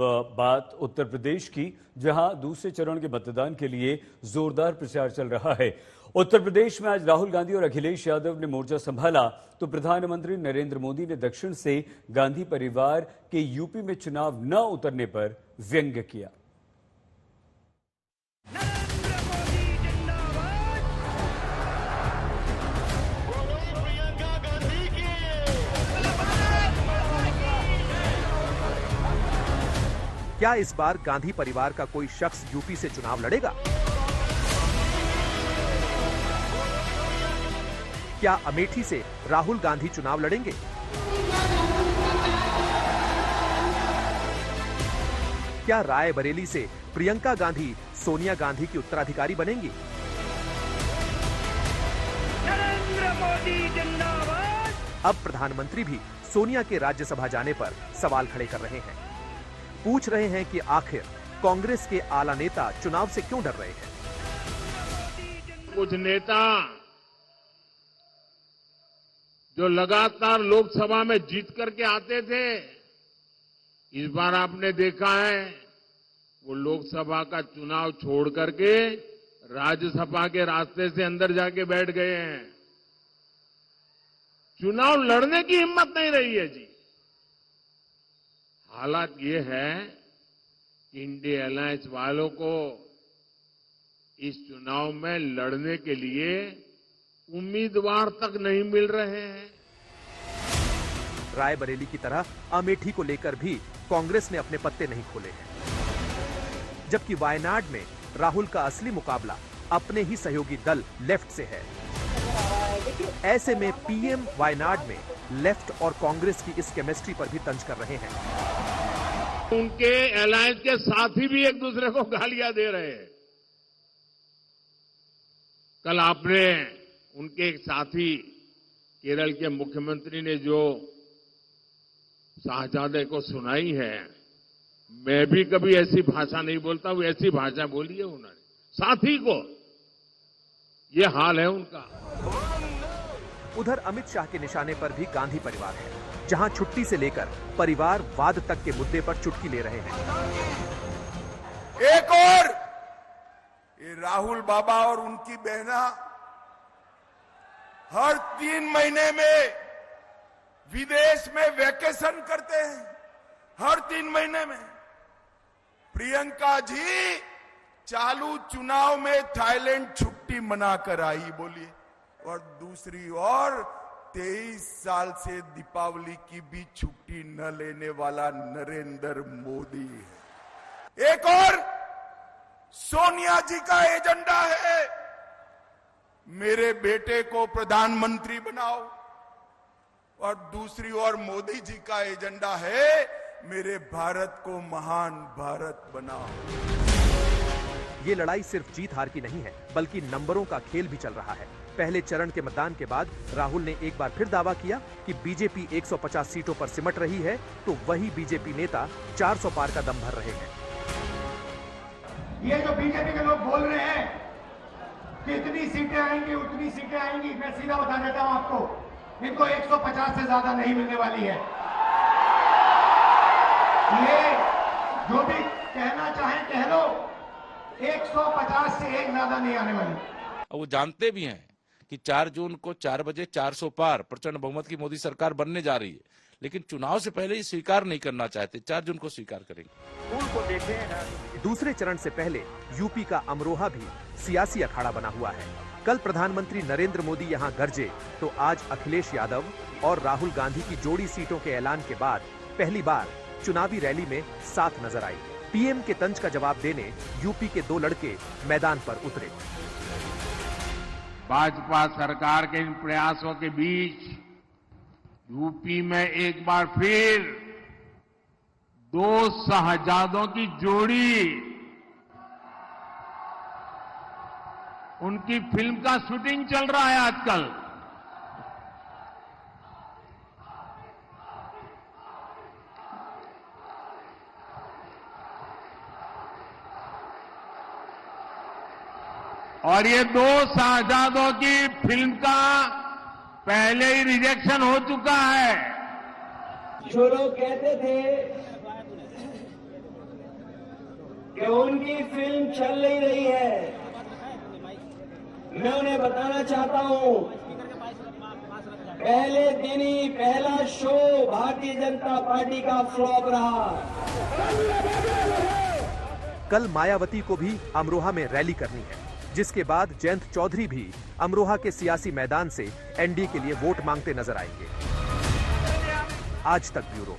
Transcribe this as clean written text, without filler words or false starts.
बात उत्तर प्रदेश की, जहां दूसरे चरण के मतदान के लिए जोरदार प्रचार चल रहा है। उत्तर प्रदेश में आज राहुल गांधी और अखिलेश यादव ने मोर्चा संभाला तो प्रधानमंत्री नरेंद्र मोदी ने दक्षिण से गांधी परिवार के यूपी में चुनाव न उतरने पर व्यंग्य किया। क्या इस बार गांधी परिवार का कोई शख्स यूपी से चुनाव लड़ेगा? क्या अमेठी से राहुल गांधी चुनाव लड़ेंगे? क्या रायबरेली से प्रियंका गांधी सोनिया गांधी की उत्तराधिकारी बनेंगी? नरेंद्र मोदी जिंदाबाद। अब प्रधानमंत्री भी सोनिया के राज्यसभा जाने पर सवाल खड़े कर रहे हैं। पूछ रहे हैं कि आखिर कांग्रेस के आला नेता चुनाव से क्यों डर रहे हैं? कुछ नेता जो लगातार लोकसभा में जीत करके आते थे, इस बार आपने देखा है वो लोकसभा का चुनाव छोड़ करके राज्यसभा के रास्ते से अंदर जाके बैठ गए हैं। चुनाव लड़ने की हिम्मत नहीं रही है जी। हालात ये है कि इंडिया अलायंस वालों को इस चुनाव में लड़ने के लिए उम्मीदवार तक नहीं मिल रहे हैं। रायबरेली की तरह अमेठी को लेकर भी कांग्रेस ने अपने पत्ते नहीं खोले हैं, जबकि वायनाड में राहुल का असली मुकाबला अपने ही सहयोगी दल लेफ्ट से है। ऐसे में पीएम वायनाड में लेफ्ट और कांग्रेस की इस केमिस्ट्री पर भी तंज कर रहे हैं। उनके अलायंस के साथी भी एक दूसरे को गालियां दे रहे हैं। कल आपने उनके एक साथी केरल के मुख्यमंत्री ने जो शाहजादे को सुनाई है, मैं भी कभी ऐसी भाषा नहीं बोलता, वो ऐसी भाषा बोली है उन्होंने साथी को। ये हाल है उनका। उधर अमित शाह के निशाने पर भी गांधी परिवार है, जहां छुट्टी से लेकर परिवार वाद तक के मुद्दे पर चुटकी ले रहे हैं। एक और ये राहुल बाबा और उनकी बहना हर 3 महीने में विदेश में वेकेशन करते हैं। हर 3 महीने में प्रियंका जी चालू चुनाव में थाईलैंड छुट्टी मनाकर आई, बोलिए। और दूसरी ओर 23 साल से दीपावली की भी छुट्टी न लेने वाला नरेंद्र मोदी है। एक और सोनिया जी का एजेंडा है, मेरे बेटे को प्रधानमंत्री बनाओ, और दूसरी ओर मोदी जी का एजेंडा है, मेरे भारत को महान भारत बनाओ। ये लड़ाई सिर्फ जीत हार की नहीं है, बल्कि नंबरों का खेल भी चल रहा है। पहले चरण के मतदान के बाद राहुल ने एक बार फिर दावा किया कि बीजेपी 150 सीटों पर सिमट रही है, तो वही बीजेपी नेता 400 पार का दम भर रहे हैं। ये जो बीजेपी के लोग बोल रहे हैं कि इतनी सीटें आएंगी उतनी सीटें आएंगी, मैं सीधा बता देता हूं आपको, इनको 150 से ज्यादा नहीं मिलने वाली है। ये जो भी कहना चाहें कह लो, 150 से एक ज्यादा नहीं आने वाली। वो जानते भी हैं कि 4 जून को 4 बजे 400 पार प्रचंड बहुमत की मोदी सरकार बनने जा रही है, लेकिन चुनाव से पहले ही स्वीकार नहीं करना चाहते। 4 जून को स्वीकार करेंगे। दूसरे चरण से पहले यूपी का अमरोहा भी सियासी अखाड़ा बना हुआ है। कल प्रधानमंत्री नरेंद्र मोदी यहां गरजे तो आज अखिलेश यादव और राहुल गांधी की जोड़ी सीटों के ऐलान के बाद पहली बार चुनावी रैली में साथ नजर आई। पीएम के तंज का जवाब देने यूपी के 2 लड़के मैदान पर उतरे। भाजपा सरकार के इन प्रयासों के बीच यूपी में एक बार फिर 2 शहजादों की जोड़ी, उनकी फिल्म का शूटिंग चल रहा है आजकल। और ये 2 शहजादों की फिल्म का पहले ही रिजेक्शन हो चुका है। जो लोग कहते थे कि उनकी फिल्म चल नहीं रही है। मैं उन्हें बताना चाहता हूं, पहले दिन ही पहला शो भारतीय जनता पार्टी का फ्लॉप रहा। कल मायावती को भी अमरोहा में रैली करनी है, जिसके बाद जयंत चौधरी भी अमरोहा के सियासी मैदान से एनडीए के लिए वोट मांगते नजर आएंगे। आज तक ब्यूरो।